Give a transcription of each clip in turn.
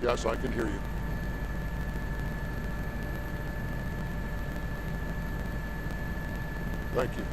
Yes, I can hear you. Thank you.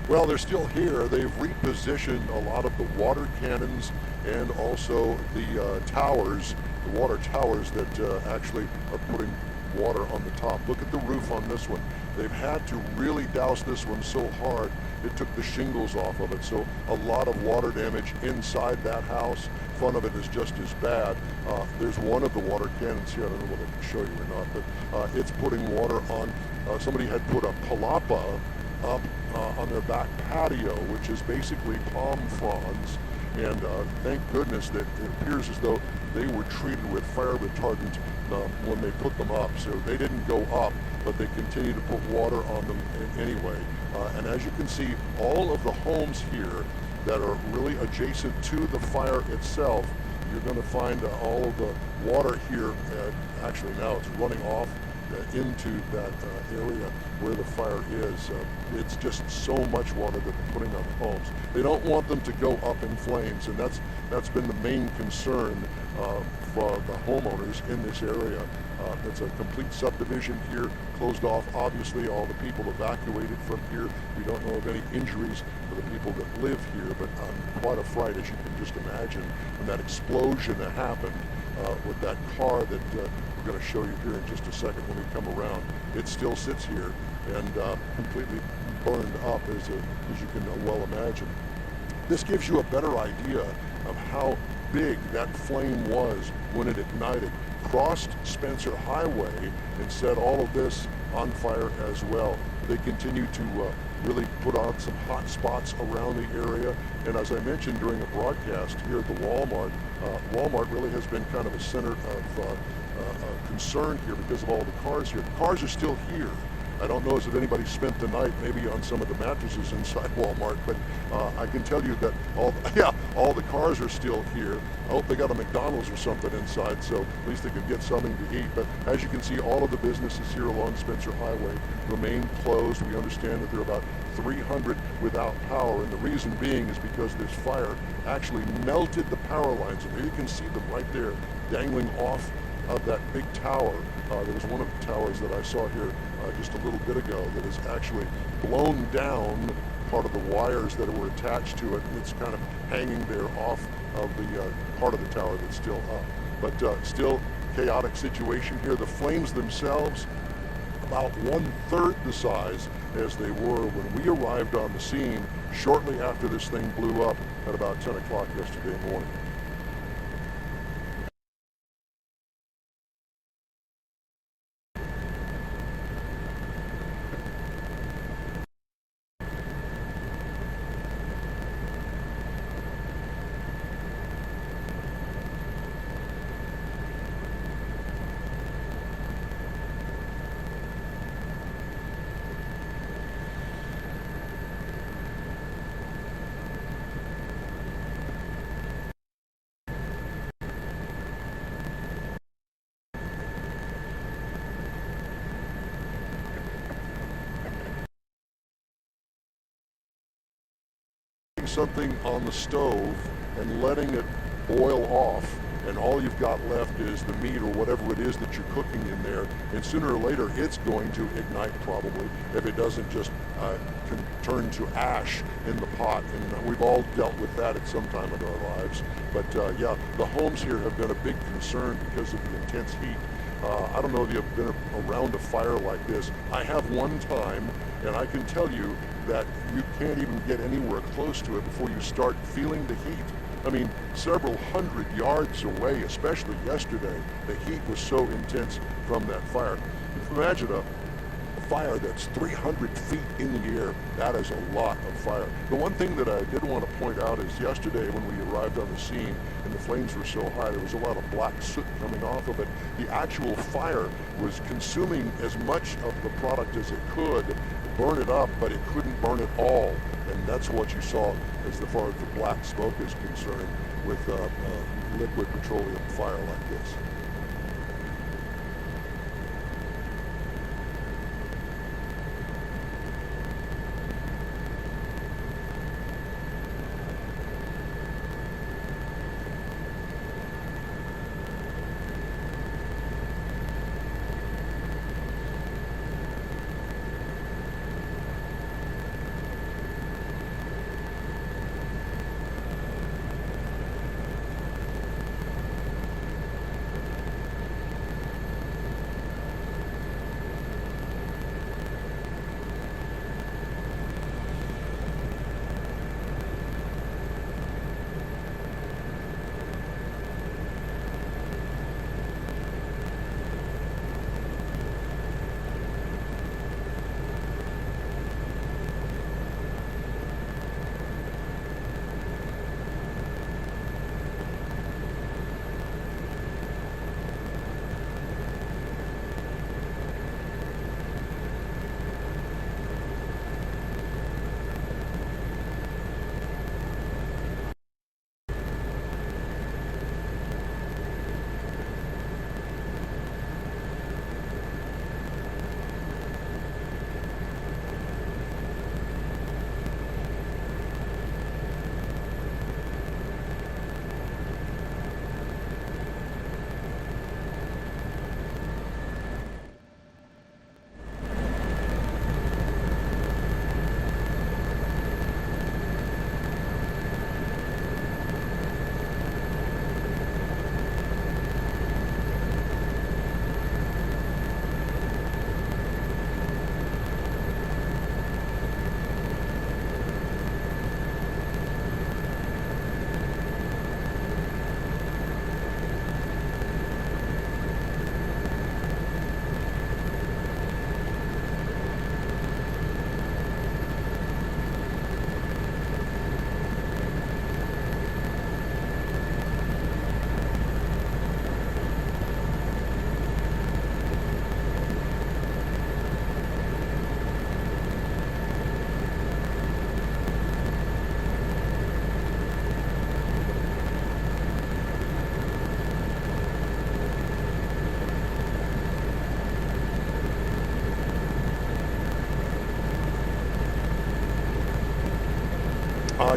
Well, they're still here. They've repositioned a lot of the water cannons and also the towers, the water towers that actually are putting water on the top. Look at the roof on this one. They've had to really douse this one so hard it took the shingles off of it. So a lot of water damage inside that house. Front of it is just as bad. There's one of the water cannons here. I don't know whether I can show you or not, but it's putting water on. Somebody had put a palapa up on their back patio, which is basically palm fronds, and thank goodness that it appears as though they were treated with fire retardant when they put them up. So they didn't go up, but they continue to put water on them anyway. And as you can see, all of the homes here that are really adjacent to the fire itself, you're going to find all of the water here. Actually now it's running off into that area where the fire is. It's just so much water that they're putting on the homes. They don't want them to go up in flames, and that's been the main concern for the homeowners in this area. It's a complete subdivision here, closed off. Obviously, all the people evacuated from here. We don't know of any injuries for the people that live here, but quite a fright, as you can just imagine, when that explosion that happened with that car that we're going to show you here in just a second when we come around. It still sits here and completely burned up, as you can well imagine. This gives you a better idea of how big that flame was when it ignited, crossed Spencer Highway, and set all of this on fire as well. They continue to really put out some hot spots around the area, and as I mentioned during a broadcast here at the Walmart, Walmart really has been kind of a center of concern here because of all the cars here. The cars are still here. I don't know if anybody spent the night maybe on some of the mattresses inside Walmart, but I can tell you that all the cars are still here. I hope they got a McDonald's or something inside, so at least they could get something to eat. But as you can see, all of the businesses here along Spencer Highway remain closed. We understand that there are about 300 without power, and the reason being is because this fire actually melted the power lines. And there you can see them right there dangling off of that big tower. There was one of the towers that I saw here just a little bit ago that is actually blown down part of the wires that were attached to it, and it's kind of hanging there off of the part of the tower that's still up. But still chaotic situation here. The flames themselves about 1/3 the size as they were when we arrived on the scene shortly after this thing blew up at about 10 o'clock yesterday morning. Something on the stove and letting it boil off, and all you've got left is the meat or whatever it is that you're cooking in there, and sooner or later it's going to ignite probably if it doesn't just turn to ash in the pot. And we've all dealt with that at some time in our lives. But yeah, the homes here have been a big concern because of the intense heat. I don't know if you've been around a fire like this. I have one time, and I can tell you that you can't even get anywhere close to it before you start feeling the heat. I mean, several hundred yards away, especially yesterday, the heat was so intense from that fire. Imagine a fire that's 300 feet in the air. That is a lot of fire. The one thing that I did want to point out is yesterday when we arrived on the scene and the flames were so high, there was a lot of black soot coming off of it. The actual fire was consuming as much of the product as it could, burn it up, but it couldn't burn it all. And that's what you saw as far as the black smoke is concerned with liquid petroleum fire like this.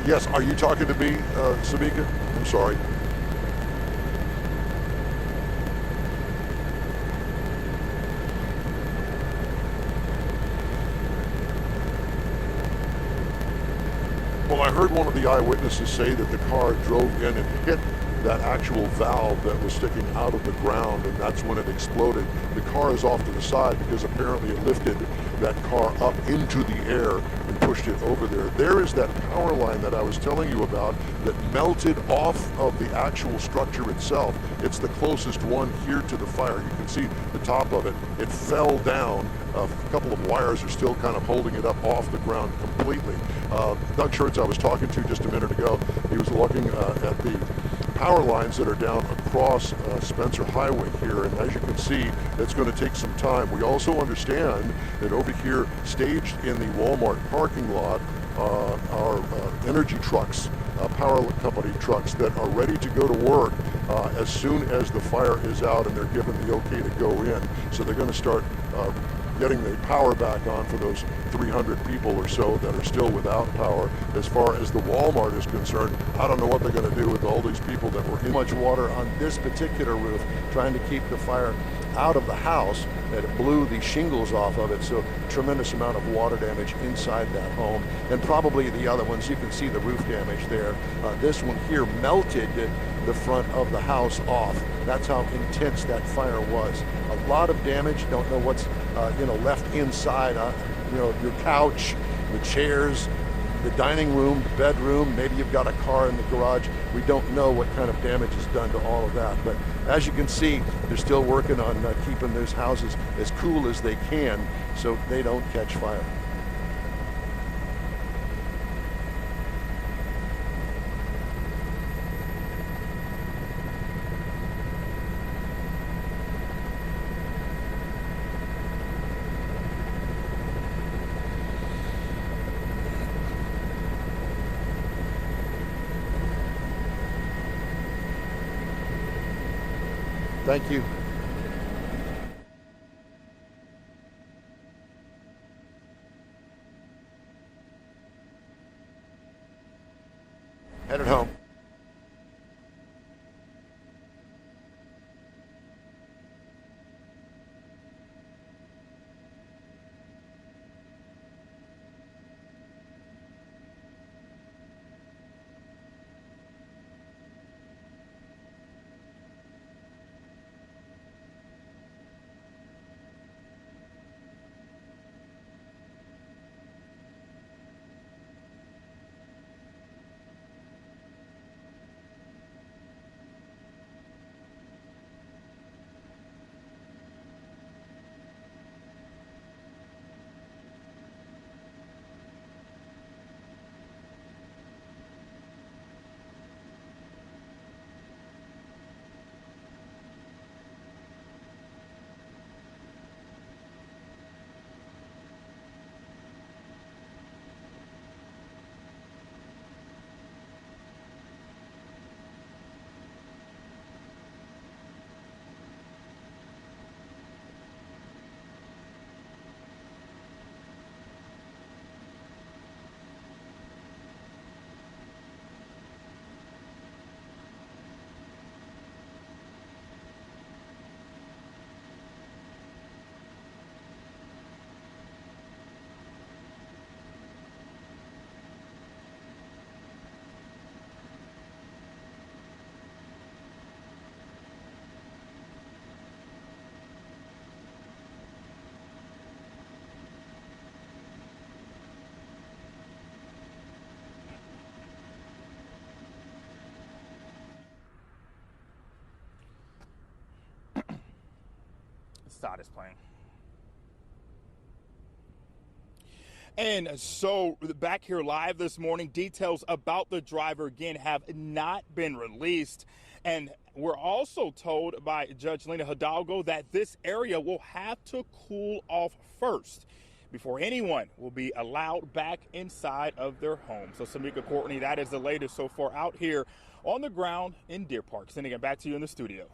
Yes, are you talking to me, Samika? I'm sorry. Well, I heard one of the eyewitnesses say that the car drove in and hit that actual valve that was sticking out of the ground, and that's when it exploded. The car is off to the side because apparently it lifted that car up into the air and pushed it over there. There is that power line that I was telling you about that melted off of the actual structure itself. It's the closest one here to the fire. You can see the top of it. It fell down. A couple of wires are still kind of holding it up off the ground completely. Doug Schertz, I was talking to just a minute ago, he was looking at the power lines that are down across Spencer Highway here, and as you can see, it's going to take some time. We also understand that over here, staged in the Walmart parking lot, are energy trucks, power company trucks that are ready to go to work as soon as the fire is out and they're given the okay to go in. So they're going to start getting the power back on for those 300 people or so that are still without power. As far as the Walmart is concerned, I don't know what they're going to do with all these people that were in. Much water on this particular roof trying to keep the fire out of the house, that it blew the shingles off of it, so tremendous amount of water damage inside that home, and probably the other ones. You can see the roof damage there. This one here melted the front of the house off. That's how intense that fire was. A lot of damage. Don't know what's left inside. Your couch, the chairs, the dining room, the bedroom. Maybe you've got a car in the garage. We don't know what kind of damage is done to all of that. But as you can see, they're still working on keeping those houses as cool as they can so they don't catch fire. Thank you. Headed home. Stott is playing. And so back here live this morning, details about the driver again have not been released. And we're also told by Judge Lena Hidalgo that this area will have to cool off first before anyone will be allowed back inside of their home. So Samika Courtney, that is the latest so far out here on the ground in Deer Park. Sending it back to you in the studio.